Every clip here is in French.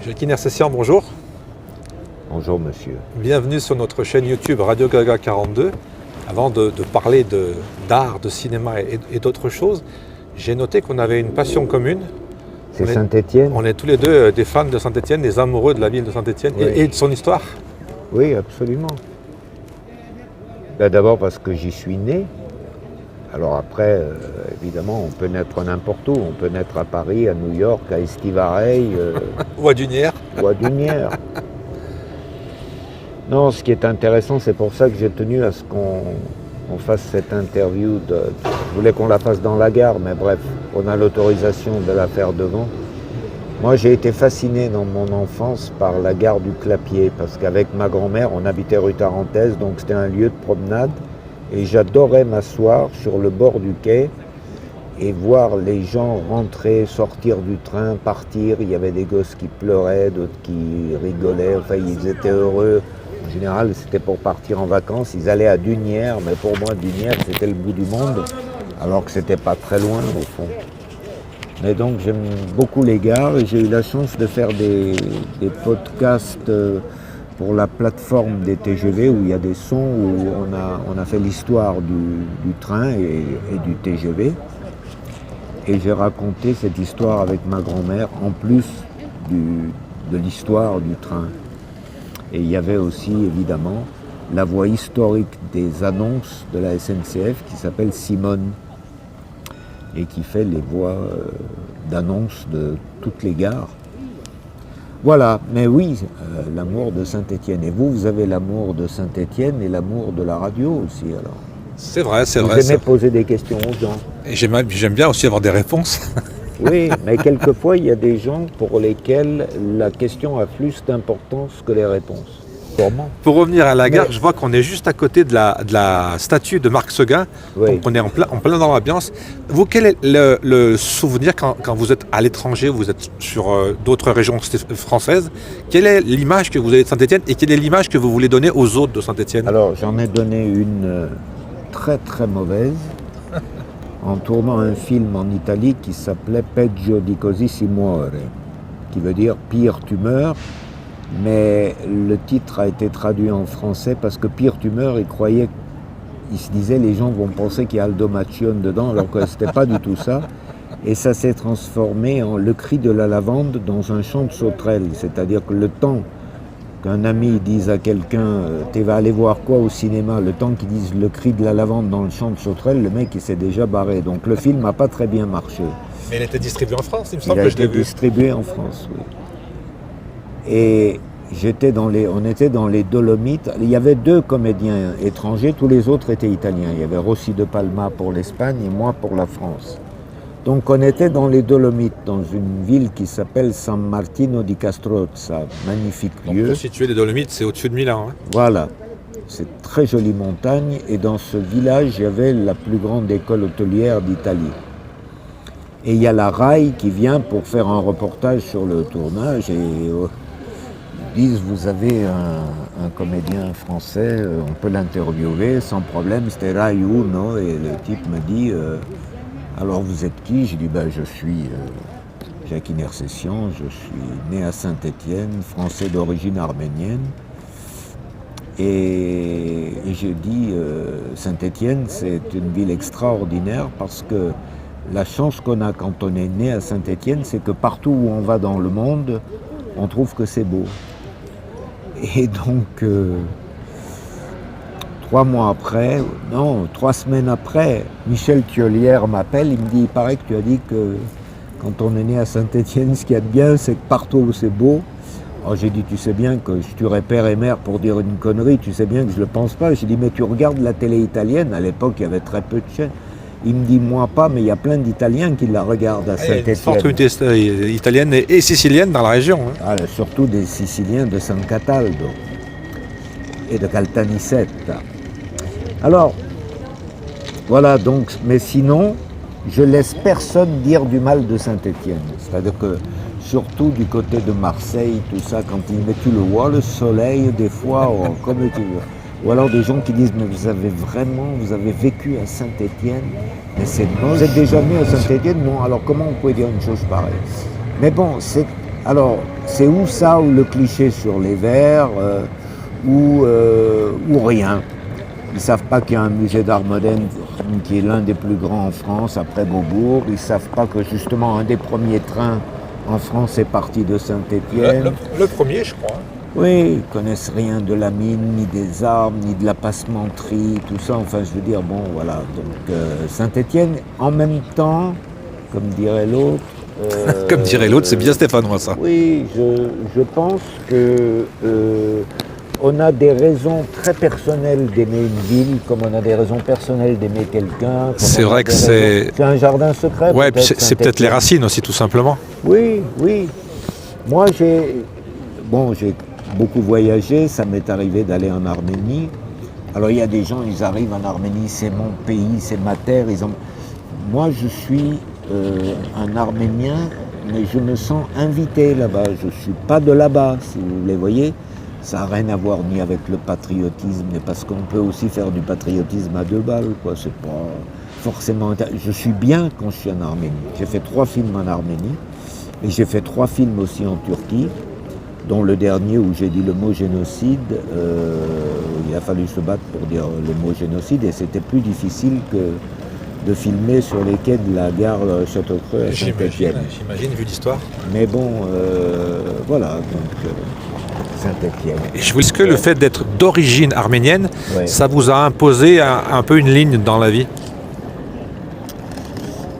Jacques Nersessian, bonjour. Bonjour monsieur. Bienvenue sur notre chaîne YouTube Radio Gaga 42. Avant de parler d'art, de cinéma et d'autres choses, j'ai noté qu'on avait une passion commune. C'est Saint-Étienne? On est tous les deux des fans de Saint-Étienne, des amoureux de la ville de Saint-Étienne Oui. et de son histoire. Oui, absolument. D'abord parce que j'y suis né. Alors après, évidemment, on peut naître n'importe où. On peut naître à Paris, à New York, à Estivareil, Ou à Dunière. ou à Dunière. Non, ce qui est intéressant, c'est pour ça que j'ai tenu à ce qu'on fasse cette interview. Je voulais qu'on la fasse dans la gare, mais bref, on a l'autorisation de la faire devant. Moi, j'ai été fasciné dans mon enfance par la gare du Clapier, parce qu'avec ma grand-mère, on habitait rue Tarentaise, donc c'était un lieu de promenade. Et j'adorais m'asseoir sur le bord du quai et voir les gens rentrer, sortir du train, partir. Il y avait des gosses qui pleuraient, d'autres qui rigolaient, enfin ils étaient heureux. En général, c'était pour partir en vacances. Ils allaient à Dunière, mais pour moi, Dunière, c'était le bout du monde, alors que c'était pas très loin au fond. Mais donc j'aime beaucoup les gares et j'ai eu la chance de faire des podcasts pour la plateforme des TGV où il y a des sons, où on a fait l'histoire du train et du TGV. Et j'ai raconté cette histoire avec ma grand-mère, en plus de l'histoire du train. Et il y avait aussi, évidemment, la voix historique des annonces de la SNCF qui s'appelle Simone et qui fait les voix d'annonces de toutes les gares. Voilà, mais oui, l'amour de Saint-Étienne. Et vous avez l'amour de Saint-Étienne et l'amour de la radio aussi, alors. C'est vrai, c'est Vous vrai. aimez poser des questions aux gens. Et j'aime bien aussi avoir des réponses. Oui, mais quelquefois, il y a des gens pour lesquels la question a plus d'importance que les réponses. Comment? Pour revenir à la gare, Mais- je vois qu'on est juste à côté de la statue de Marc Seguin. Oui. Donc on est en plein dans l'ambiance. Vous, quel est le souvenir quand vous êtes à l'étranger, vous êtes sur d'autres régions françaises, quelle est l'image que vous avez de Saint-Étienne et quelle est l'image que vous voulez donner aux autres de Saint-Étienne? Alors, j'en ai donné une très très mauvaise en tournant un film en Italie qui s'appelait Peggio di così si muore, qui veut dire pire tu meurs, mais le titre a été traduit en français parce que pire tu meurs, il se disait les gens vont penser qu'il y a Aldo Macione dedans, alors que c'était pas du tout ça. Et ça s'est transformé en le cri de la lavande dans un chant de sauterelle, c'est-à-dire que le temps qu'un ami dise à quelqu'un tu vas aller voir quoi au cinéma, le temps qu'il dise le cri de la lavande dans le champ de sauterelle, le mec il s'est déjà barré. Donc le film n'a pas très bien marché. Mais il a été distribué en France, il me Il semble a que je l'ai été vu. distribué en France, oui. Et on était dans les Dolomites. Il y avait 2 comédiens étrangers, tous les autres étaient italiens. Il y avait Rossi de Palma pour l'Espagne et moi pour la France. Donc on était dans les Dolomites, dans une ville qui s'appelle San Martino di Castrozza, magnifique Donc, lieu. pour situer les Dolomites, c'est au-dessus de Milan. Hein. Voilà, c'est très jolie montagne et dans ce village, il y avait la plus grande école hôtelière d'Italie. Et il y a la RAI qui vient pour faire un reportage sur le tournage et ils disent vous avez un comédien français, on peut l'interviewer sans problème, c'était RAI Uno et le type me dit alors vous êtes qui? Je dis je suis Jacques Nersessian, je suis né à Saint-Étienne, français d'origine arménienne. Et je dis, Saint-Étienne, c'est une ville extraordinaire parce que la chance qu'on a quand on est né à Saint-Étienne, c'est que partout où on va dans le monde, on trouve que c'est beau. Et donc, 3 semaines après, Michel Thiollière m'appelle, il me dit, il paraît que tu as dit que quand on est né à Saint-Étienne, ce qu'il y a de bien, c'est que partout où c'est beau. Alors j'ai dit, tu sais bien que je tuerais père et mère pour dire une connerie, tu sais bien que je ne le pense pas. J'ai dit, mais tu regardes la télé italienne, à l'époque il y avait très peu de chaînes. Il me dit, moi pas, mais il y a plein d'Italiens qui la regardent à Il y a une forte Saint-Étienne. communauté italienne et sicilienne dans la région. Hein. Ah, surtout des Siciliens de San Cataldo et de Caltanissetta. Alors, voilà, donc, mais sinon, je laisse personne dire du mal de Saint-Étienne. C'est-à-dire que, surtout du côté de Marseille, tout ça, quand tu le vois, le soleil, des fois, comme tu veux. Ou alors des gens qui disent, mais vous avez vécu à Saint-Étienne, mais c'est non, vous êtes déjà né à Saint-Étienne, non, alors comment vous pouvez dire une chose pareille? Mais bon, c'est Alors, c'est ou ça, ou le cliché sur les verres, ou rien. Ils ne savent pas qu'il y a un musée d'art moderne qui est l'un des plus grands en France, après Beaubourg. Ils ne savent pas que justement un des premiers trains en France est parti de Saint-Étienne. Le premier, je crois. Oui, ils ne connaissent rien de la mine, ni des armes, ni de la passementerie, tout ça. Enfin, je veux dire, bon, voilà. Donc, Saint-Étienne, en même temps, comme dirait l'autre... Comme dirait l'autre, c'est bien stéphanois, ça. Oui, je pense que on a des raisons très personnelles d'aimer une ville, comme on a des raisons personnelles d'aimer quelqu'un. C'est vrai que c'est... C'est un jardin secret. Ouais, c'est peut-être les racines aussi, tout simplement. Oui, oui. Moi, j'ai beaucoup voyagé. Ça m'est arrivé d'aller en Arménie. Alors, il y a des gens, ils arrivent en Arménie, c'est mon pays, c'est ma terre. Moi, je suis un Arménien, mais je me sens invité là-bas. Je ne suis pas de là-bas, si vous les voyez. Ça n'a rien à voir ni avec le patriotisme, mais parce qu'on peut aussi faire du patriotisme à 2 balles, quoi. C'est pas forcément... Je suis bien quand je suis en Arménie. J'ai fait 3 films en Arménie, et j'ai fait 3 films aussi en Turquie, dont le dernier où j'ai dit le mot génocide. Il a fallu se battre pour dire le mot génocide, et c'était plus difficile que de filmer sur les quais de la gare Château-Creux à Saint-Étienne. J'imagine, vu l'histoire. Mais bon, voilà, donc Saint-Étienne. Est-ce que le fait d'être d'origine arménienne, Ouais. ça vous a imposé un peu une ligne dans la vie?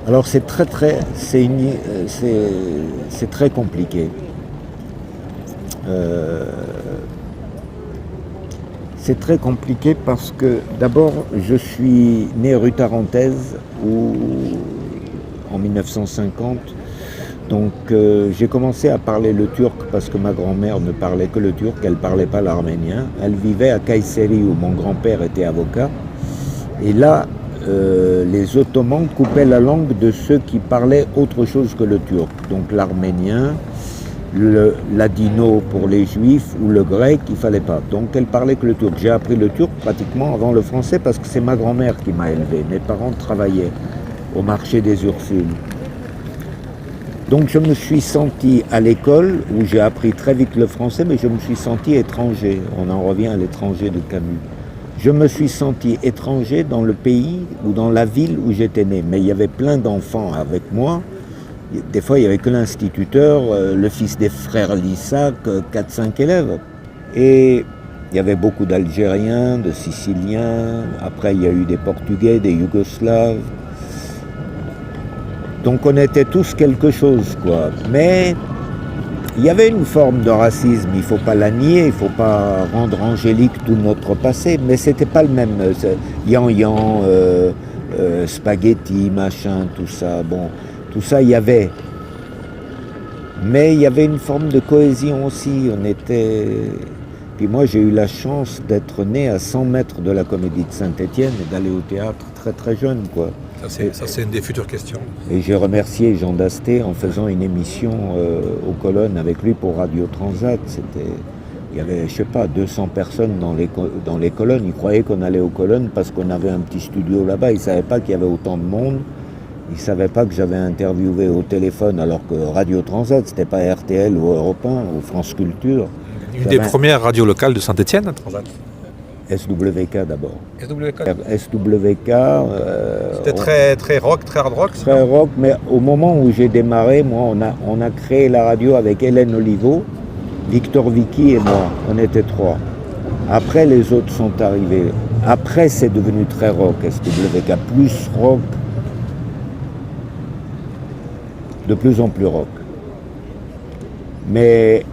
Alors c'est très compliqué. C'est très compliqué parce que d'abord je suis né rue Tarentaise en 1950. Donc j'ai commencé à parler le turc parce que ma grand-mère ne parlait que le turc, elle ne parlait pas l'arménien. Elle vivait à Kayseri où mon grand-père était avocat. Et là, les Ottomans coupaient la langue de ceux qui parlaient autre chose que le turc. Donc l'arménien, le ladino pour les juifs ou le grec, il ne fallait pas. Donc elle parlait que le turc. J'ai appris le turc pratiquement avant le français parce que c'est ma grand-mère qui m'a élevé. Mes parents travaillaient au marché des Ursules. Donc je me suis senti à l'école, où j'ai appris très vite le français, mais je me suis senti étranger. On en revient à l'étranger de Camus. Je me suis senti étranger dans le pays ou dans la ville où j'étais né. Mais il y avait plein d'enfants avec moi. Des fois, il n'y avait que l'instituteur, le fils des frères Lissac, 4-5 élèves. Et il y avait beaucoup d'Algériens, de Siciliens. Après, il y a eu des Portugais, des Yougoslaves. Donc on était tous quelque chose, quoi. Mais il y avait une forme de racisme, il ne faut pas la nier, il ne faut pas rendre angélique tout notre passé, mais c'était pas le même. Yan, spaghetti, machin, tout ça, bon, tout ça il y avait. Mais il y avait une forme de cohésion aussi, on était... Puis moi j'ai eu la chance d'être né à 100 mètres de la Comédie de Saint-Étienne et d'aller au théâtre très très jeune, quoi. Ça, c'est une des futures questions. Et j'ai remercié Jean Dasté en faisant une émission aux colonnes avec lui pour Radio Transat. Il y avait, je sais pas, 200 personnes dans les colonnes. Ils croyaient qu'on allait aux colonnes parce qu'on avait un petit studio là-bas. Ils ne savaient pas qu'il y avait autant de monde. Ils ne savaient pas que j'avais interviewé au téléphone alors que Radio Transat, c'était pas RTL ou Europe 1 ou France Culture. Une des premières radios locales de Saint-Étienne, Transat. SWK d'abord. SWK. SWK. C'était très, très rock, très hard rock. Très rock, mais au moment où j'ai démarré, moi, on a créé la radio avec Hélène Oliveau, Victor Vicky et moi. On était 3. Après, les autres sont arrivés. Après, c'est devenu très rock, SWK. Plus rock. De plus en plus rock. Mais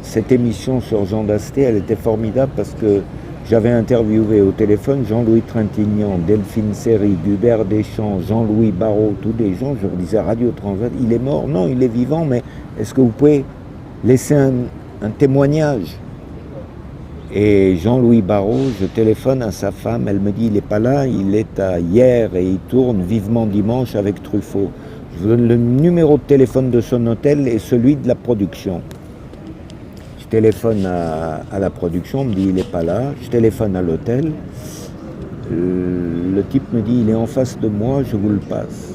cette émission sur Jean Dasté, elle était formidable parce que j'avais interviewé au téléphone Jean-Louis Trintignant, Delphine Seyrig, Hubert Deschamps, Jean-Louis Barrault, tous des gens. Je leur disais Radio Transat, il est mort? Non, il est vivant, mais est-ce que vous pouvez laisser un témoignage? Et Jean-Louis Barrault, je téléphone à sa femme, elle me dit il n'est pas là, il est à Hier et il tourne Vivement Dimanche avec Truffaut. Je vous donne le numéro de téléphone de son hôtel et celui de la production. Je téléphone à la production, on me dit il n'est pas là. Je téléphone à l'hôtel. Le type me dit il est en face de moi, je vous le passe.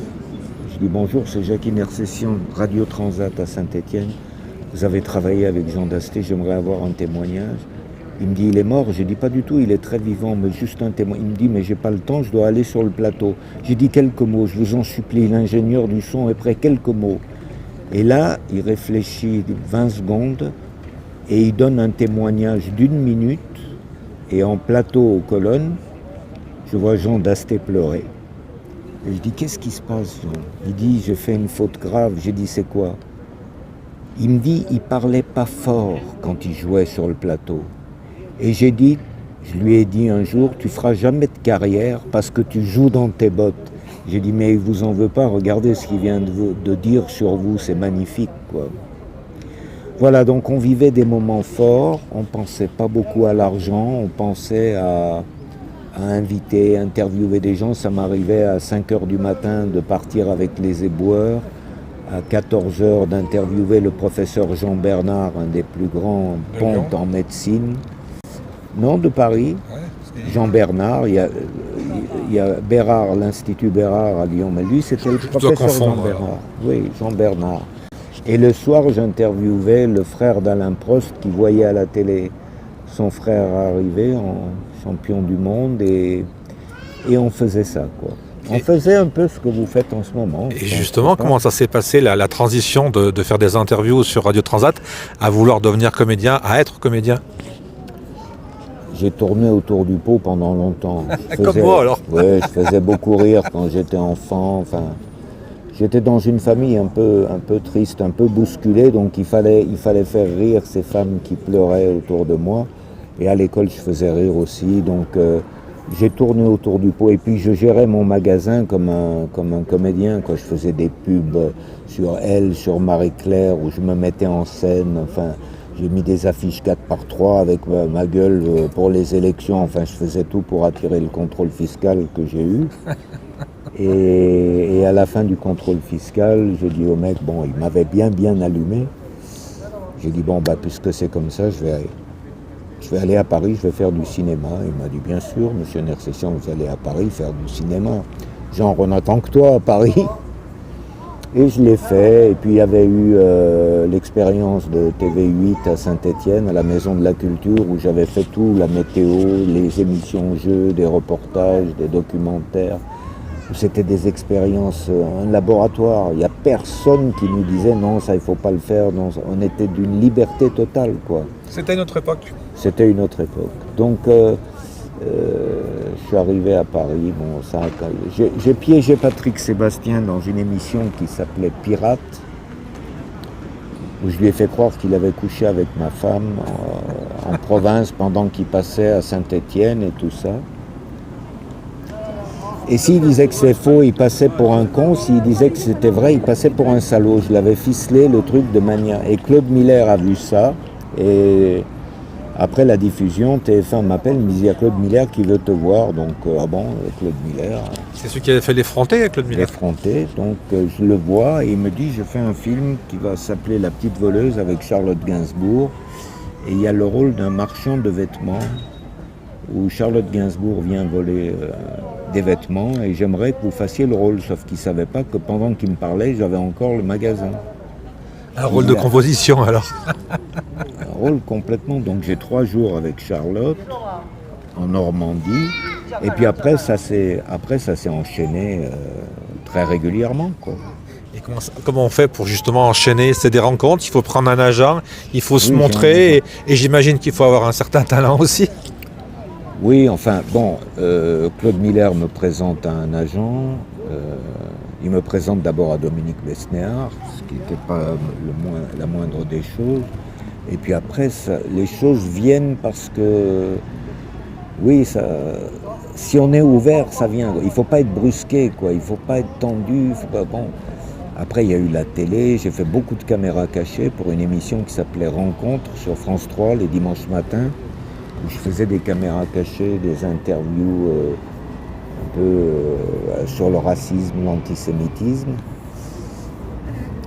Je dis bonjour, c'est Jacques Intercession, Radio Transat à Saint-Étienne. Vous avez travaillé avec Jean Dasté, j'aimerais avoir un témoignage. Il me dit, il est mort. Je dis, pas du tout, il est très vivant, mais juste un témoin. Il me dit, mais j'ai pas le temps, je dois aller sur le plateau. J'ai dit quelques mots, je vous en supplie, l'ingénieur du son est prêt, quelques mots. Et là, il réfléchit 20 secondes et il donne un témoignage d'1 minute. Et en plateau aux colonnes, je vois Jean Dasté pleurer. Et je dis, qu'est-ce qui se passe, Jean? Il dit, j'ai fait une faute grave. J'ai dit, c'est quoi? Il me dit, il parlait pas fort quand il jouait sur le plateau. Et je lui ai dit un jour, tu feras jamais de carrière parce que tu joues dans tes bottes. J'ai dit, mais il vous en veut pas, regardez ce qu'il vient de dire sur vous, c'est magnifique, quoi. Voilà, donc on vivait des moments forts, on pensait pas beaucoup à l'argent, on pensait à inviter, interviewer des gens. Ça m'arrivait à 5h du matin de partir avec les éboueurs, à 14h d'interviewer le professeur Jean Bernard, un des plus grands pontes en médecine. Non, de Paris. Jean Bernard, il y a Bérard, l'Institut Bérard à Lyon, mais lui c'était le professeur Jean Bernard. Oui, Jean Bernard. Et le soir, j'interviewais le frère d'Alain Prost qui voyait à la télé son frère arriver en champion du monde et on faisait ça, quoi. On faisait un peu ce que vous faites en ce moment. Et justement, comment ça s'est passé la transition de faire des interviews sur Radio Transat à vouloir devenir comédien, à être comédien? J'ai tourné autour du pot pendant longtemps. Comme moi alors. Oui, je faisais beaucoup rire quand j'étais enfant. Enfin, j'étais dans une famille un peu triste, un peu bousculée, donc il fallait faire rire ces femmes qui pleuraient autour de moi. Et à l'école, je faisais rire aussi, donc j'ai tourné autour du pot. Et puis je gérais mon magasin comme un comédien, quoi. Je faisais des pubs sur Elle, sur Marie-Claire, où je me mettais en scène. Enfin, j'ai mis des affiches 4x3 avec ma gueule pour les élections. Enfin, je faisais tout pour attirer le contrôle fiscal que j'ai eu. Et à la fin du contrôle fiscal, j'ai dit au mec, bon, il m'avait bien allumé. J'ai dit, bon, puisque c'est comme ça, je vais aller à Paris, je vais faire du cinéma. Il m'a dit, bien sûr, monsieur Intercession, vous allez à Paris faire du cinéma. Genre, on attend que toi à Paris. Et je l'ai fait. Et puis, il y avait eu l'expérience de TV8 à Saint-Étienne, à la Maison de la Culture, où j'avais fait tout, la météo, les émissions jeux, des reportages, des documentaires. C'était des expériences, un laboratoire. Il n'y a personne qui nous disait non, ça il ne faut pas le faire. Non, on était d'une liberté totale, quoi. C'était une autre époque. C'était une autre époque. Donc je suis arrivé à Paris. Bon, j'ai piégé Patrick Sébastien dans une émission qui s'appelait Pirate, où je lui ai fait croire qu'il avait couché avec ma femme en province pendant qu'il passait à Saint-Étienne et tout ça. Et s'il disait que c'est faux, il passait pour un con. S'il disait que c'était vrai, il passait pour un salaud. Je l'avais ficelé le truc de manière... Et Claude Miller a vu ça. Et après la diffusion, TF1 m'appelle, il me dit, il y a Claude Miller qui veut te voir. Donc, ah bon, Claude Miller... C'est celui qui avait fait l'effronté, Claude Miller. L'effronté. Donc, je le vois et il me dit, je fais un film qui va s'appeler La Petite Voleuse avec Charlotte Gainsbourg. Et il y a le rôle d'un marchand de vêtements où Charlotte Gainsbourg vient voler des vêtements et j'aimerais que vous fassiez le rôle, sauf qu'il ne savait pas que pendant qu'il me parlait, j'avais encore le magasin. Un rôle de composition alors. Un rôle complètement, donc j'ai 3 jours avec Charlotte en Normandie et puis après ça s'est enchaîné très régulièrement, quoi. Et comment on fait pour justement enchaîner? C'est des rencontres, il faut prendre un agent, il faut se montrer et j'imagine qu'il faut avoir un certain talent aussi. Oui, enfin, bon, Claude Miller me présente à un agent, il me présente d'abord à Dominique Besnéard, ce qui n'était pas la moindre des choses, et puis après, les choses viennent parce que, oui, si on est ouvert, ça vient, il ne faut pas être brusqué, quoi, il ne faut pas être tendu, bon. Après, il y a eu la télé, j'ai fait beaucoup de caméras cachées pour une émission qui s'appelait Rencontre sur France 3 les dimanches matins, où je faisais des caméras cachées, des interviews un peu sur le racisme, l'antisémitisme.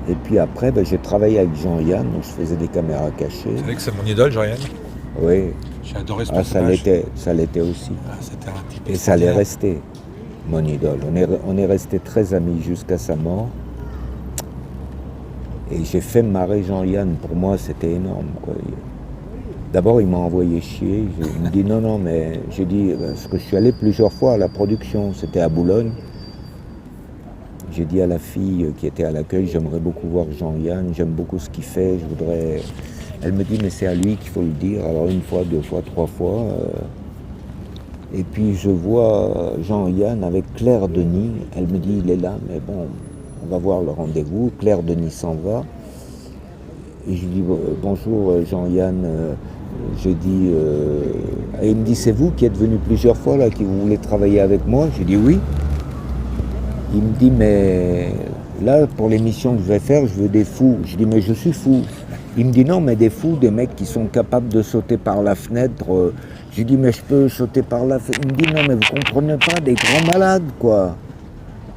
Et puis après, j'ai travaillé avec Jean-Yann, où je faisais des caméras cachées. Vous savez que c'est mon idole, Jean-Yann? Oui. J'ai adoré ce personnage. Ça l'était aussi. C'était un type et ça allait rester. mon idole. On est restés très amis jusqu'à sa mort. Et j'ai fait marrer Jean-Yann. Pour moi, c'était énorme, quoi. D'abord, il m'a envoyé chier. Il me dit non, mais j'ai dit, parce que je suis allé plusieurs fois à la production, c'était à Boulogne. J'ai dit à la fille qui était à l'accueil, j'aimerais beaucoup voir Jean-Yann, j'aime beaucoup ce qu'il fait, je voudrais... Elle me dit, mais c'est à lui qu'il faut le dire. Alors une fois, deux fois, trois fois. Et puis je vois Jean-Yann avec Claire Denis. Elle me dit, il est là, mais bon, on va voir le rendez-vous. Claire Denis s'en va. Et je lui dis, bonjour Jean-Yann. J'ai dit, et il me dit, c'est vous qui êtes venu plusieurs fois là, qui vous voulez travailler avec moi? J'ai dit oui. Il me dit, mais là, pour l'émission que je vais faire, je veux des fous. Je dis, mais je suis fou. Il me dit, non, mais des fous, des mecs qui sont capables de sauter par la fenêtre. Je dis, mais je peux sauter par la fenêtre. Il me dit, non, mais vous comprenez pas, des grands malades, quoi.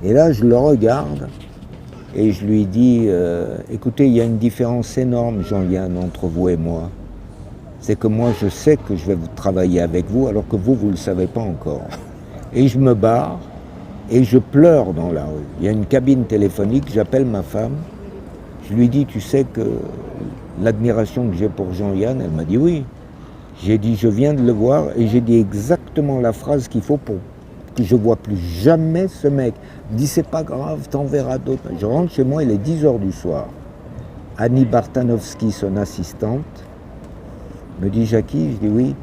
Et là, je le regarde et je lui dis, écoutez, il y a une différence énorme, Jean-Yann, entre vous et moi. C'est que moi, je sais que je vais travailler avec vous, alors que vous, vous ne le savez pas encore. Et je me barre. Et je pleure dans la rue. Il y a une cabine téléphonique, j'appelle ma femme. Je lui dis, tu sais que l'admiration que j'ai pour Jean-Yann, elle m'a dit oui. J'ai dit, je viens de le voir et j'ai dit exactement la phrase qu'il faut pour que je ne vois plus jamais ce mec. Il dit, c'est pas grave, t'en verras d'autres. Je rentre chez moi, il est 10h du soir. Annie Bartanovsky, son assistante, me dit, Jackie, je dis oui.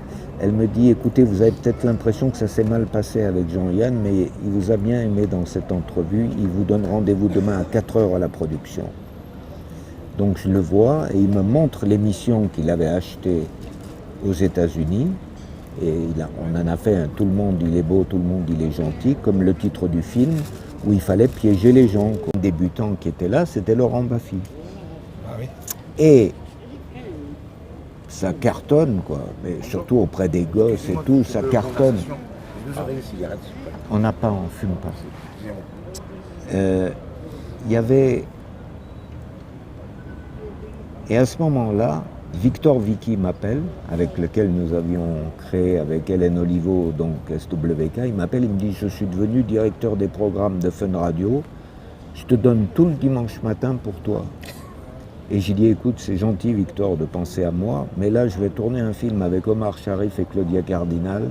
Elle me dit, écoutez, vous avez peut-être l'impression que ça s'est mal passé avec Jean-Yann, mais il vous a bien aimé dans cette entrevue. Il vous donne rendez-vous demain à 4h à la production. Donc je le vois et il me montre l'émission qu'il avait achetée aux États-Unis. Et on en a fait un Tout le monde il est beau, tout le monde il est gentil, comme le titre du film, où il fallait piéger les gens. Le débutant qui était là, c'était Laurent Baffy. Ah oui. Et ça cartonne, quoi. Mais surtout auprès des gosses et tout, ça cartonne. On n'a pas, on fume pas. Il y avait... Et à ce moment-là, Victor Vicky m'appelle, avec lequel nous avions créé avec Hélène Olivo, donc SWK. Il m'appelle, il me dit, je suis devenu directeur des programmes de Fun Radio. Je te donne tout le dimanche matin pour toi. Et j'ai dit, écoute, c'est gentil, Victor, de penser à moi, mais là, je vais tourner un film avec Omar Sharif et Claudia Cardinal.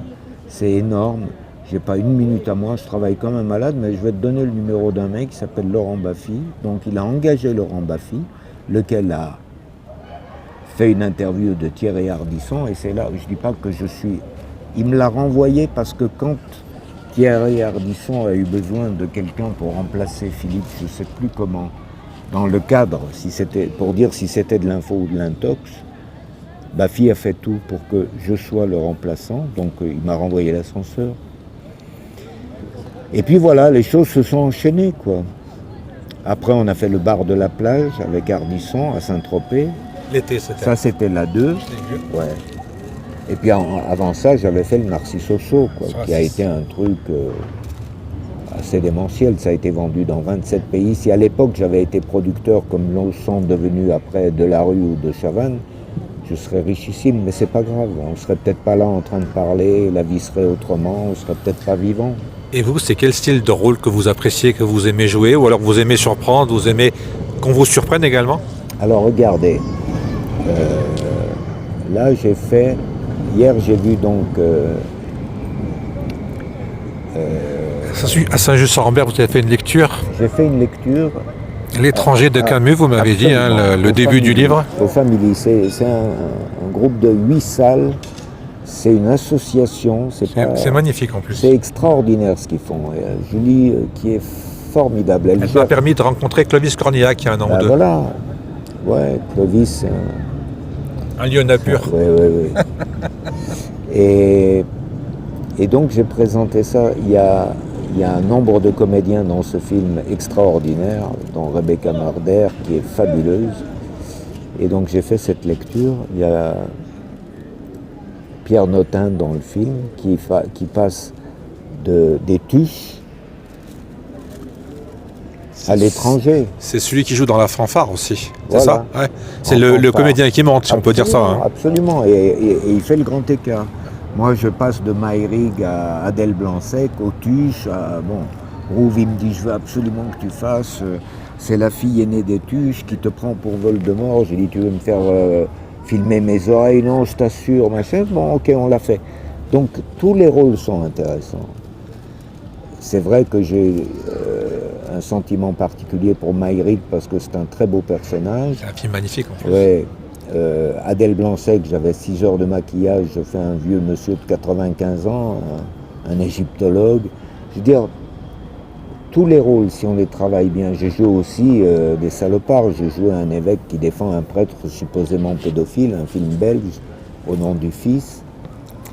C'est énorme. J'ai pas une minute à moi, je travaille comme un malade, mais je vais te donner le numéro d'un mec qui s'appelle Laurent Baffy. Donc, il a engagé Laurent Baffy, lequel a fait une interview de Thierry Ardisson, et c'est là, je dis pas que je suis... Il me l'a renvoyé parce que quand Thierry Ardisson a eu besoin de quelqu'un pour remplacer Philippe, je sais plus comment, dans le cadre, si c'était, pour dire si c'était de l'info ou de l'intox, Baffy a fait tout pour que je sois le remplaçant, donc il m'a renvoyé l'ascenseur. Et puis voilà, les choses se sont enchaînées, quoi. Après, on a fait le bar de la plage avec Ardisson à Saint-Tropez. L'été, c'était. Ça, c'était la 2. Ouais. Et puis avant ça, j'avais fait le Narciso Show, quoi, qui a été un truc assez démentiel. Ça a été vendu dans 27 pays. Si à l'époque, j'avais été producteur, comme l'on sont devenus après Delarue ou de Chavannes, je serais richissime, mais c'est pas grave. On serait peut-être pas là en train de parler, la vie serait autrement, on serait peut-être pas vivant. Et vous, c'est quel style de rôle que vous appréciez, que vous aimez jouer, ou alors vous aimez surprendre, vous aimez qu'on vous surprenne également? Alors regardez, là j'ai fait, hier j'ai vu donc à Saint-Just-en-Rambert, vous avez fait une lecture? J'ai fait une lecture. L'étranger de Camus, vous m'avez dit, hein, le début du livre. Aux Familles, c'est un groupe de 8 salles. C'est une association. C'est magnifique en plus. C'est extraordinaire ce qu'ils font. Julie, qui est formidable. Elle m'a permis de rencontrer Clovis Cornillac il y a un an ou deux. Voilà. Ouais, Clovis. Un Lyonnais pur. Oui. Et donc j'ai présenté ça. Il y a un nombre de comédiens dans ce film extraordinaire, dont Rebecca Marder, qui est fabuleuse. Et donc j'ai fait cette lecture. Il y a Pierre Notin dans le film, qui passe des tuches à l'étranger. C'est celui qui joue dans la fanfare aussi, c'est voilà. Ça ouais. C'est le comédien qui monte, si on peut dire ça. Hein. Absolument, et il fait le grand écart. Moi, je passe de Maïrig à Adèle Blanc-Sec, aux Tuches, à... Bon, Rouve, il me dit, je veux absolument que tu fasses... c'est la fille aînée des Tuches qui te prend pour Voldemort. J'ai dit, tu veux me faire filmer mes oreilles? Non, je t'assure, machin. Bon, ok, on l'a fait. Donc, tous les rôles sont intéressants. C'est vrai que j'ai un sentiment particulier pour Maïrig parce que c'est un très beau personnage. C'est un film magnifique en fait. Ouais. Adèle Blanc-Sec, j'avais 6 heures de maquillage, je fais un vieux monsieur de 95 ans, un égyptologue. Je veux dire, tous les rôles, si on les travaille bien, j'ai joué aussi des salopards, j'ai joué un évêque qui défend un prêtre supposément pédophile, un film belge, Au nom du Fils.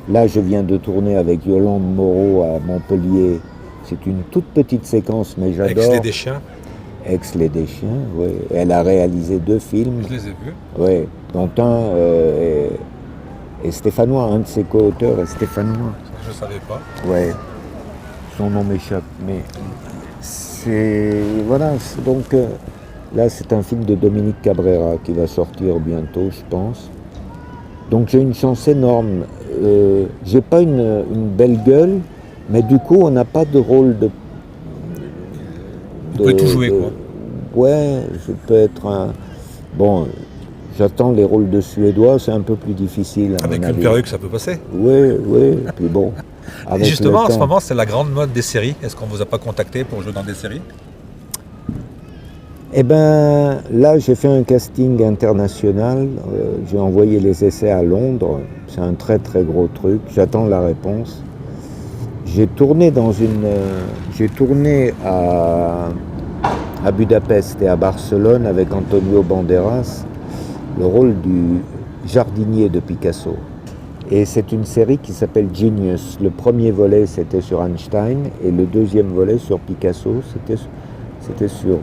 Là, je viens de tourner avec Yolande Moreau à Montpellier. C'est une toute petite séquence, mais j'adore. Ex-Les des chiens. Ex-Les des chiens, oui. Elle a réalisé 2 films. Je les ai vus. Oui, dont un est stéphanois, un de ses co-auteurs est stéphanois. Je ne savais pas. Oui, son nom m'échappe, mais c'est... Voilà, donc là c'est un film de Dominique Cabrera qui va sortir bientôt, je pense. Donc j'ai une chance énorme. J'ai pas une belle gueule, mais du coup on n'a pas de rôle de... Vous pouvez tout jouer, quoi. Ouais, je peux être un... Bon, j'attends les rôles de Suédois, c'est un peu plus difficile. Avec une perruque, ça peut passer. Oui, oui, et puis bon. Et justement, en ce moment, c'est la grande mode des séries. Est-ce qu'on vous a pas contacté pour jouer dans des séries? Eh bien, là, j'ai fait un casting international. J'ai envoyé les essais à Londres. C'est un très, très gros truc. J'attends la réponse. J'ai tourné j'ai tourné à Budapest et à Barcelone avec Antonio Banderas, le rôle du jardinier de Picasso. Et c'est une série qui s'appelle Genius. Le premier volet, c'était sur Einstein, et le deuxième volet sur Picasso, c'était sur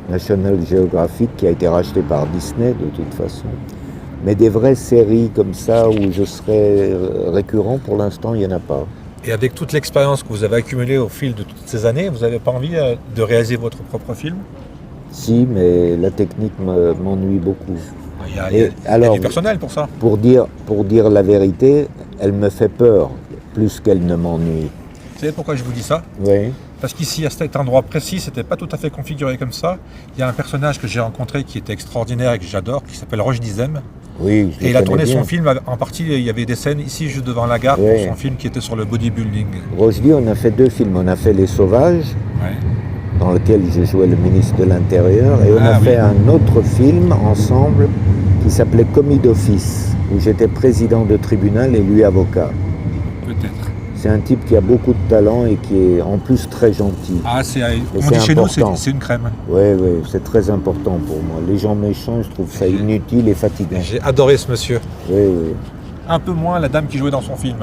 National Geographic, qui a été racheté par Disney de toute façon. Mais des vraies séries comme ça, où je serais récurrent, pour l'instant, il n'y en a pas. Et avec toute l'expérience que vous avez accumulée au fil de toutes ces années, vous n'avez pas envie de réaliser votre propre film? Si, mais la technique m'ennuie beaucoup. Il y a du personnel pour ça. Pour dire la vérité, elle me fait peur, plus qu'elle ne m'ennuie. Vous savez pourquoi je vous dis ça? Oui. Parce qu'ici, à cet endroit précis, c'était pas tout à fait configuré comme ça. Il y a un personnage que j'ai rencontré qui était extraordinaire et que j'adore, qui s'appelle Roche Dizem. Oui, et il a tourné son film, en partie, il y avait des scènes ici, juste devant la gare, oui, pour son film qui était sur le bodybuilding. Rochdy, on a fait 2 films. On a fait Les Sauvages, ouais, dans lequel j'ai joué le ministre de l'Intérieur, et on a fait un autre film ensemble qui s'appelait Commis d'office, où j'étais président de tribunal et lui avocat. Peut-être. C'est un type qui a beaucoup de talent et qui est en plus très gentil. Ah, on dit chez nous, c'est une crème. Oui, oui, c'est très important pour moi. Les gens méchants, je trouve ça inutile et fatigant. J'ai adoré ce monsieur. Oui, oui. Un peu moins la dame qui jouait dans son film,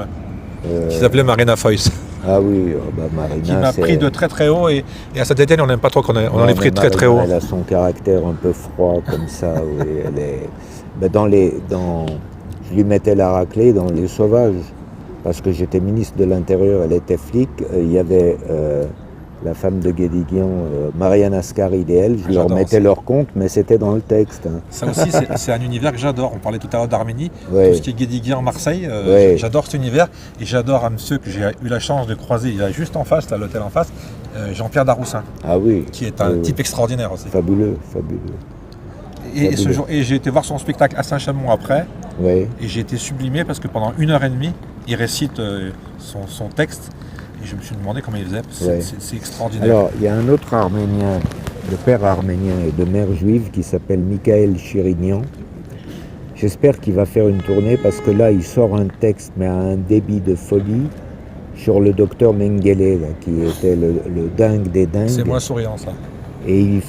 qui s'appelait Marina Foïs. Ah oui, Marina, qui m'a pris de très très haut, et à Saint-Étienne, on n'aime pas trop qu'on en ait pris très très haut. Elle a son caractère un peu froid comme ça. Oui, elle est... Je lui mettais la raclée dans Les Sauvages. Parce que j'étais ministre de l'Intérieur, elle était flic, il y avait la femme de Guédiguian, Marianne Ascari d'elle, je leur mettais leur compte, mais c'était dans le texte. Hein. Ça aussi, c'est un univers que j'adore. On parlait tout à l'heure d'Arménie, ouais. Tout ce qui est Guédiguian, Marseille, j'adore cet univers, et j'adore un monsieur que j'ai eu la chance de croiser, il est juste en face, à l'hôtel en face, Jean-Pierre Daroussin, ah oui, qui est un type extraordinaire aussi. Fabuleux, fabuleux. Et j'ai été voir son spectacle à Saint-Chamond après, et j'ai été sublimé parce que pendant 1h30, il récite son texte, et je me suis demandé comment il faisait. C'est extraordinaire. Alors, il y a un autre Arménien, de père arménien et de mère juive, qui s'appelle Michael Chirignan. J'espère qu'il va faire une tournée, parce que là, il sort un texte, mais à un débit de folie, sur le docteur Mengele, là, qui était le dingue des dingues. C'est moins souriant, ça. Et il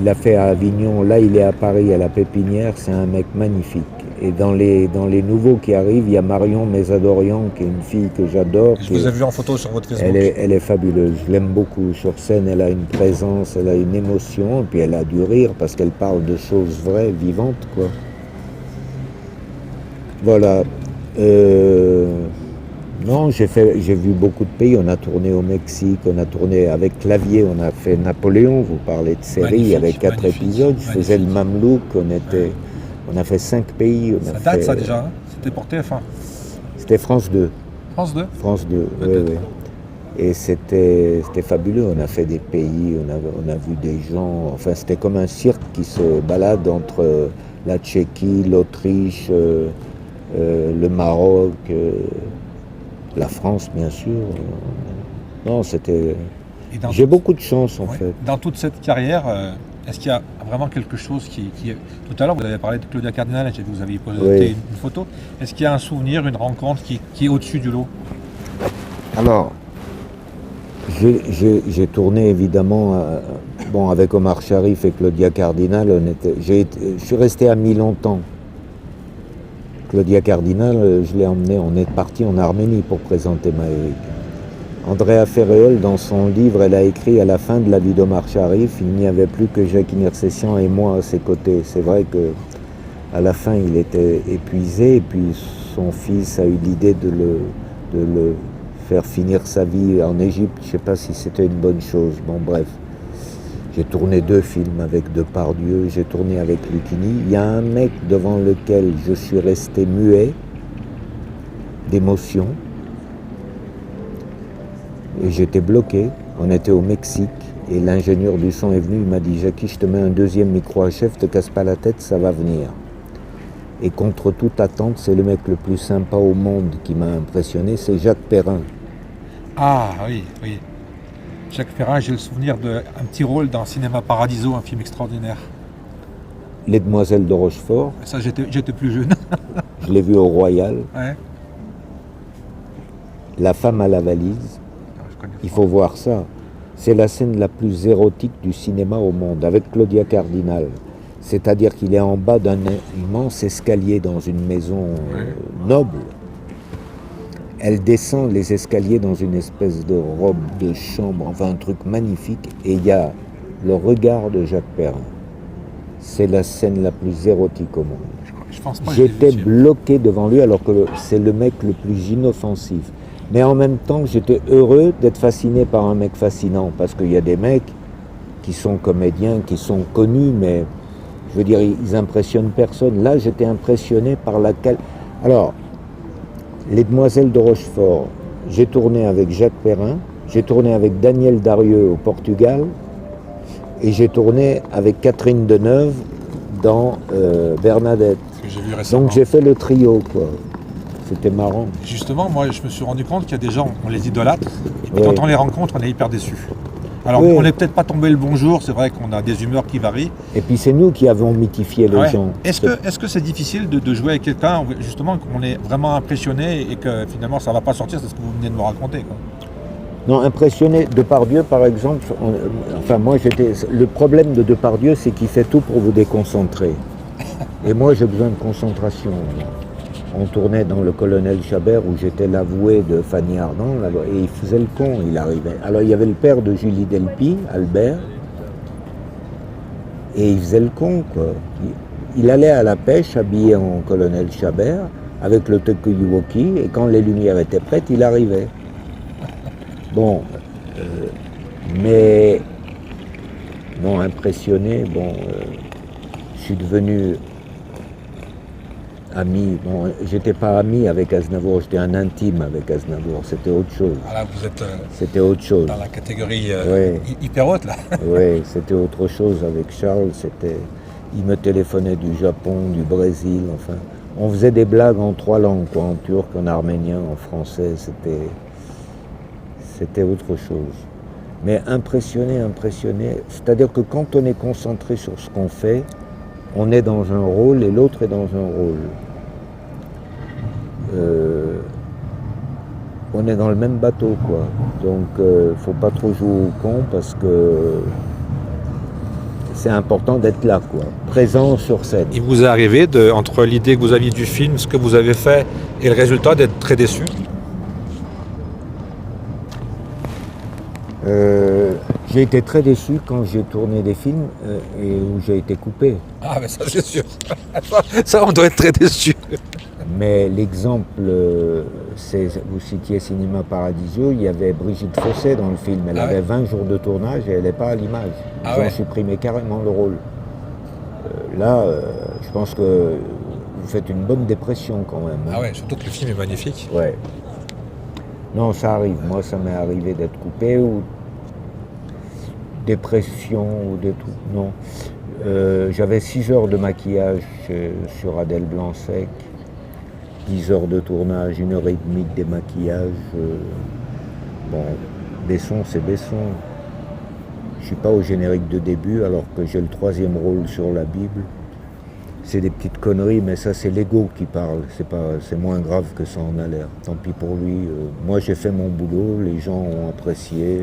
l'a fait à Avignon, là il est à Paris, à la Pépinière, c'est un mec magnifique. Et dans les nouveaux qui arrivent, il y a Marion Mésadorian, qui est une fille que j'adore. Je vous ai vu en photo sur votre Facebook. Elle est fabuleuse, je l'aime beaucoup. Sur scène, elle a une présence, elle a une émotion, et puis elle a du rire, parce qu'elle parle de choses vraies, vivantes, quoi. Voilà. Non, j'ai vu beaucoup de pays. On a tourné au Mexique, on a tourné avec Clavier, on a fait Napoléon. Vous parlez de série avec 4 épisodes. Je faisais le Mamelouk, on a fait 5 pays. Ça date ça déjà, hein. C'était pour TF1. C'était France 2. France 2. France 2, oui, Peut-être. oui. Et c'était fabuleux. On a fait des pays, on a vu des gens. Enfin, c'était comme un cirque qui se balade entre la Tchéquie, l'Autriche, le Maroc, la France, bien sûr. Non, c'était. Et dans, J'ai beaucoup de chance, en ouais, fait. dans toute cette carrière, est-ce qu'il y a vraiment quelque chose Tout à l'heure, vous avez parlé de Claudia Cardinal, j'ai vu que vous aviez posé Oui. une photo. Est-ce qu'il y a un souvenir, une rencontre qui est au-dessus du lot? Alors, j'ai tourné évidemment bon, avec Omar Sharif et Claudia Cardinal. Je suis resté amis longtemps. Claudia Cardinal, je l'ai emmené, on est parti en Arménie pour présenter Maërik. Andrea Ferréol, dans son livre, elle a écrit à la fin de la vie d'Omar Sharif, il n'y avait plus que Jacques Nersessian et moi à ses côtés. C'est vrai que à la fin, il était épuisé, et puis son fils a eu l'idée de le faire finir sa vie en Égypte. Je ne sais pas si c'était une bonne chose. Bon, bref. J'ai tourné 2 films avec Depardieu, j'ai tourné avec Lucchini. Il y a un mec devant lequel je suis resté muet d'émotion. Et j'étais bloqué. On était au Mexique et l'ingénieur du son est venu. Il m'a dit: Jackie, je te mets un 2e micro à chef, te casse pas la tête, ça va venir. Et contre toute attente, c'est le mec le plus sympa au monde qui m'a impressionné, c'est Jacques Perrin. Ah oui, oui. Jacques Perrin, j'ai le souvenir d'un petit rôle dans Cinéma Paradiso, un film extraordinaire. Les Demoiselles de Rochefort, Ça, j'étais plus jeune. je l'ai vu au Royal. Ouais. La femme à la valise, Je connais il pas. faut voir ça. C'est la scène la plus érotique du cinéma au monde, avec Claudia Cardinal. C'est-à-dire qu'il est en bas d'un immense escalier dans une maison noble. Elle descend les escaliers dans une espèce de robe de chambre, enfin un truc magnifique, et il y a le regard de Jacques Perrin. C'est la scène la plus érotique au monde. Je pense pas que je l'ai vu, J'étais ce film. bloqué devant lui alors que c'est le mec le plus inoffensif. Mais en même temps, j'étais heureux d'être fasciné par un mec fascinant, parce qu'il y a des mecs qui sont comédiens, qui sont connus, mais je veux dire, ils impressionnent personne. Là, j'étais impressionné par laquelle. Alors, Les Demoiselles de Rochefort, j'ai tourné avec Jacques Perrin, j'ai tourné avec Daniel Darieux au Portugal, et j'ai tourné avec Catherine Deneuve dans Bernadette. Que j'ai vu récemment. Donc j'ai fait le trio, quoi. C'était marrant. Justement, moi, je me suis rendu compte qu'il y a des gens, on les idolâtre, et puis Oui. quand on les rencontre, on est hyper déçus. Alors, Oui. on n'est peut-être pas tombé le bon jour, c'est vrai qu'on a des humeurs qui varient. Et puis c'est nous qui avons mythifié les Ouais. gens. Est-ce que c'est difficile de jouer avec quelqu'un, justement, qu'on est vraiment impressionné et que finalement ça ne va pas sortir, c'est ce que vous venez de me raconter, quoi. Non, impressionné. Depardieu, par exemple, enfin moi le problème de Depardieu, c'est qu'il fait tout pour vous déconcentrer. Et moi j'ai besoin de concentration. On tournait dans Le Colonel Chabert où j'étais l'avoué de Fanny Ardant, et il faisait le con, il arrivait. Alors il y avait le père de Julie Delpy, Albert, et il faisait le con, quoi. Il allait à la pêche habillé en Colonel Chabert avec le Tokuyoki, et quand les lumières étaient prêtes, il arrivait. Bon, mais non, impressionné, bon, je suis devenu ami. Bon, j'étais pas ami avec Aznavour, j'étais un intime avec Aznavour, c'était autre chose. Voilà, vous êtes C'était autre chose. dans la catégorie Ouais. hyper haute, là. Oui, c'était autre chose avec Charles. Il me téléphonait du Japon, du Brésil, enfin. On faisait des blagues en 3 langues, quoi, en turc, en arménien, en français. C'était autre chose. Mais impressionné. C'est-à-dire que quand on est concentré sur ce qu'on fait, on est dans un rôle et l'autre est dans un rôle. On est dans le même bateau, quoi. Donc, faut pas trop jouer au con parce que c'est important d'être là, quoi. Présent sur scène. Il vous est arrivé, entre l'idée que vous aviez du film, ce que vous avez fait, et le résultat, d'être très déçu? J'ai été très déçu quand j'ai tourné des films et où j'ai été coupé. Ah, mais ça, c'est sûr. Ça, on doit être très déçu. Mais l'exemple, vous citiez Cinéma Paradiso, il y avait Brigitte Fossé dans le film. Elle Ah ouais. avait 20 jours de tournage et elle n'est pas à l'image. Ils Ah ont ouais. supprimé carrément le rôle. Là, je pense que vous faites une bonne dépression quand même. Ah ouais, surtout que le film est magnifique. Ouais. Non, ça arrive. Moi, ça m'est arrivé d'être coupé ou dépression ou des trucs. Non. J'avais 6 heures de maquillage sur Adèle Blanc-Sec, 10 heures de tournage, 1 heure et demie de démaquillage. Bon, Besson, c'est Besson. Je suis pas au générique de début alors que j'ai le 3e rôle sur la Bible. C'est des petites conneries, mais ça c'est l'ego qui parle. C'est moins grave que ça en a l'air. Tant pis pour lui. Moi j'ai fait mon boulot, les gens ont apprécié.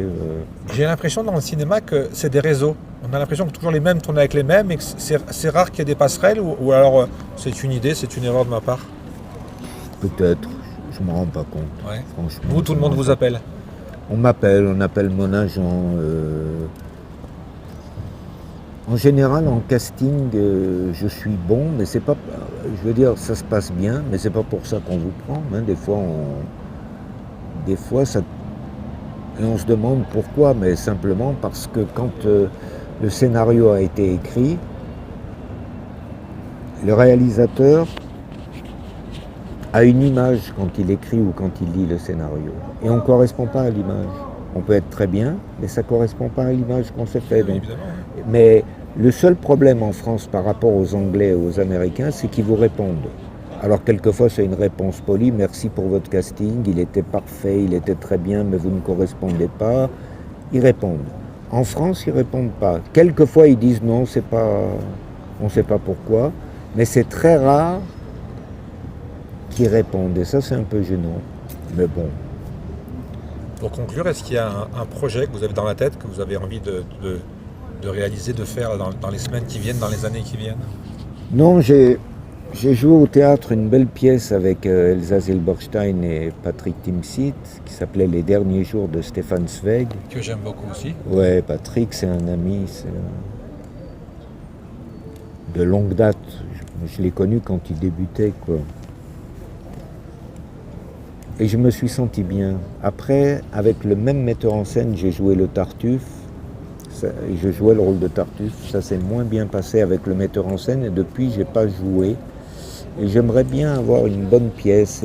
J'ai l'impression dans le cinéma que c'est des réseaux. On a l'impression que toujours les mêmes tournent avec les mêmes et que c'est rare qu'il y ait des passerelles ou alors c'est une idée, c'est une erreur de ma part. Peut-être, je me rends pas compte. Ouais. Franchement. Vous, tout le monde vous appelle? On appelle mon agent. En général, en casting, je suis bon, mais c'est pas. Je veux dire, ça se passe bien, mais c'est pas pour ça qu'on vous prend. Hein. Des fois, ça. Et on se demande pourquoi, mais simplement parce que quand le scénario a été écrit, le réalisateur a une image quand il écrit ou quand il lit le scénario, et on ne correspond pas à l'image. On peut être très bien, mais ça ne correspond pas à l'image qu'on s'est fait. Donc. Mais le seul problème en France par rapport aux Anglais et aux Américains, c'est qu'ils vous répondent. Alors quelquefois c'est une réponse polie, merci pour votre casting, il était parfait, il était très bien, mais vous ne correspondez pas. Ils répondent. En France, ils ne répondent pas. Quelquefois ils disent non, c'est pas, on ne sait pas pourquoi, mais c'est très rare qu'ils répondent. Et ça c'est un peu gênant. Mais bon. Pour conclure, est-ce qu'il y a un projet que vous avez dans la tête, que vous avez envie de réaliser, de faire dans les semaines qui viennent, dans les années qui viennent? Non, j'ai joué au théâtre une belle pièce avec Elsa Zilberstein et Patrick Timsit qui s'appelait Les derniers jours de Stefan Zweig. Que j'aime beaucoup aussi. Ouais, Patrick, c'est un ami de longue date. Je l'ai connu quand il débutait, quoi. Et je me suis senti bien. Après, avec le même metteur en scène, j'ai joué le Tartuffe. Je jouais le rôle de Tartuffe. Ça s'est moins bien passé avec le metteur en scène et depuis, j'ai pas joué. Et j'aimerais bien avoir une bonne pièce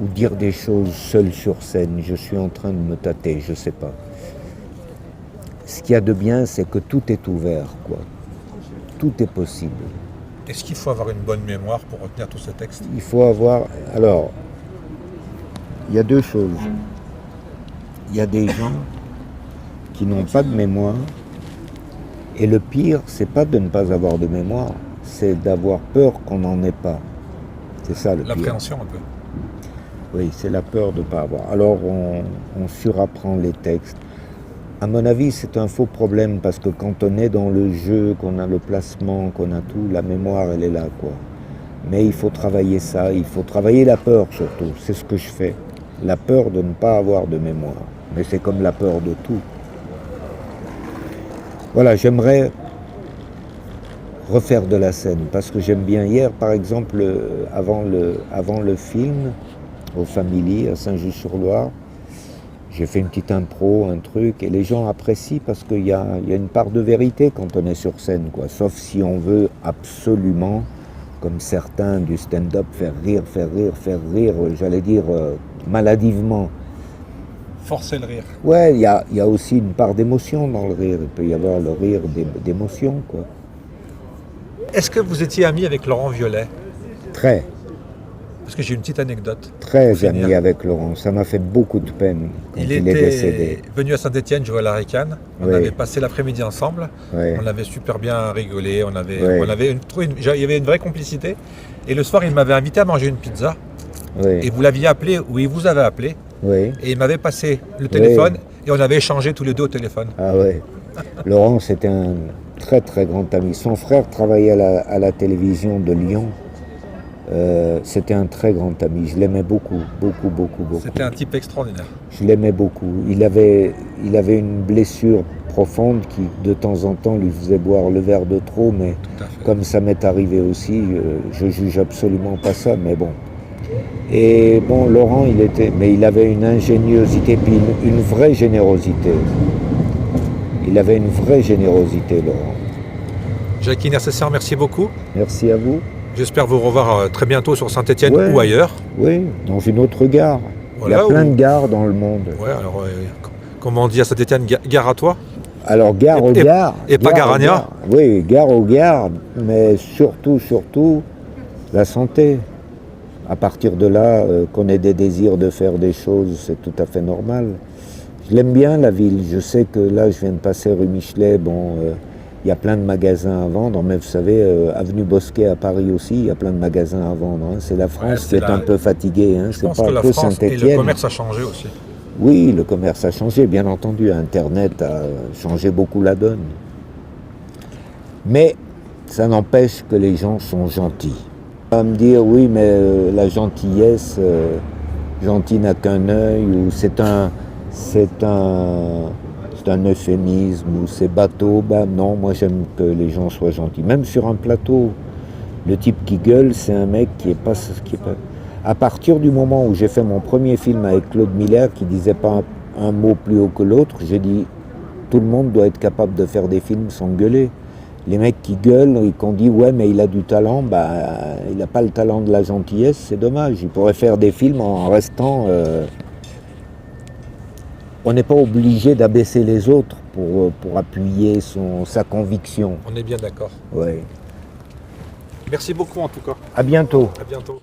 ou dire des choses seul sur scène. Je suis en train de me tâter, je sais pas. Ce qu'il y a de bien, c'est que tout est ouvert, quoi. Tout est possible. Est-ce qu'il faut avoir une bonne mémoire pour retenir tous ces textes? Il faut avoir... Alors, il y a deux choses. Il y a des gens qui n'ont pas de mémoire. Et le pire, c'est pas de ne pas avoir de mémoire, c'est d'avoir peur qu'on n'en ait pas. C'est ça le pire. L'appréhension un peu. Oui, c'est la peur de ne pas avoir. Alors on surapprend les textes. À mon avis, c'est un faux problème parce que quand on est dans le jeu, qu'on a le placement, qu'on a tout, la mémoire, elle est là, quoi. Mais il faut travailler ça, il faut travailler la peur surtout. C'est ce que je fais. La peur de ne pas avoir de mémoire. Mais c'est comme la peur de tout. Voilà, j'aimerais refaire de la scène parce que j'aime bien. Hier, par exemple, avant le film, au Family, à Saint-Just-sur-Loire, j'ai fait une petite impro, un truc, et les gens apprécient parce qu'il y a une part de vérité quand on est sur scène, quoi. Sauf si on veut absolument, comme certains du stand-up, faire rire, j'allais dire maladivement. Forcer le rire. Ouais, il y a aussi une part d'émotion dans le rire. Il peut y avoir le rire d'émotion, quoi. Est-ce que vous étiez ami avec Laurent Violet? Très. Parce que j'ai une petite anecdote. Très ami avec Laurent. Ça m'a fait beaucoup de peine quand il est décédé. Venu à Saint-Étienne jouer à la Ricane. On avait passé l'après-midi ensemble. Oui. On avait super bien rigolé. Il y avait une vraie complicité. Et le soir, il m'avait invité à manger une pizza. Oui. Et vous l'aviez appelé, ou il vous avait appelé. Oui. Et il m'avait passé le téléphone. Et on avait échangé tous les deux au téléphone. Ah ouais. Laurent, c'était un très très grand ami. Son frère travaillait à la télévision de Lyon. C'était un très grand ami. Je l'aimais beaucoup. C'était un type extraordinaire. Je l'aimais beaucoup. Il avait une blessure profonde qui, de temps en temps, lui faisait boire le verre de trop, mais comme ça m'est arrivé aussi, je juge absolument pas ça, mais bon. Et bon, Laurent, il avait une ingéniosité, puis une vraie générosité. Il avait une vraie générosité, Laurent. Jackie Nersesser, merci beaucoup. Merci à vous. J'espère vous revoir très bientôt sur Saint-Étienne Ouais. ou ailleurs. Oui, dans une autre gare. Voilà, Il y a plein ou- de gares dans le monde. Ouais, alors, comme on dit à Saint-Étienne, gare à toi. Alors, gare aux gares. et pas gare aux Garania. gares. Oui, gare aux gares, mais surtout, la santé. À partir de là, qu'on ait des désirs de faire des choses, c'est tout à fait normal. Je l'aime bien, la ville. Je sais que là, je viens de passer rue Michelet. Bon, il y a plein de magasins à vendre, mais vous savez, avenue Bosquet à Paris aussi, il y a plein de magasins à vendre. Hein. C'est la France qui est un peu fatiguée. Hein. Je C'est pense pas que la que France et le Saint-Étienne. commerce a changé aussi. Oui, le commerce a changé, bien entendu. Internet a changé beaucoup la donne. Mais ça n'empêche que les gens sont gentils. On va me dire, oui, mais la gentillesse, gentil n'a qu'un œil, ou c'est un euphémisme, ou c'est bateau. Ben non, moi j'aime que les gens soient gentils. Même sur un plateau, le type qui gueule, c'est un mec qui est pas ce qui est pas. À partir du moment où j'ai fait mon premier film avec Claude Miller, qui disait pas un mot plus haut que l'autre, j'ai dit tout le monde doit être capable de faire des films sans gueuler. Les mecs qui gueulent et qu'on dit ouais mais il a du talent, bah il n'a pas le talent de la gentillesse, c'est dommage. Il pourrait faire des films en restant. On n'est pas obligé d'abaisser les autres pour appuyer sa conviction. On est bien d'accord. Ouais. Merci beaucoup en tout cas. À bientôt. À bientôt.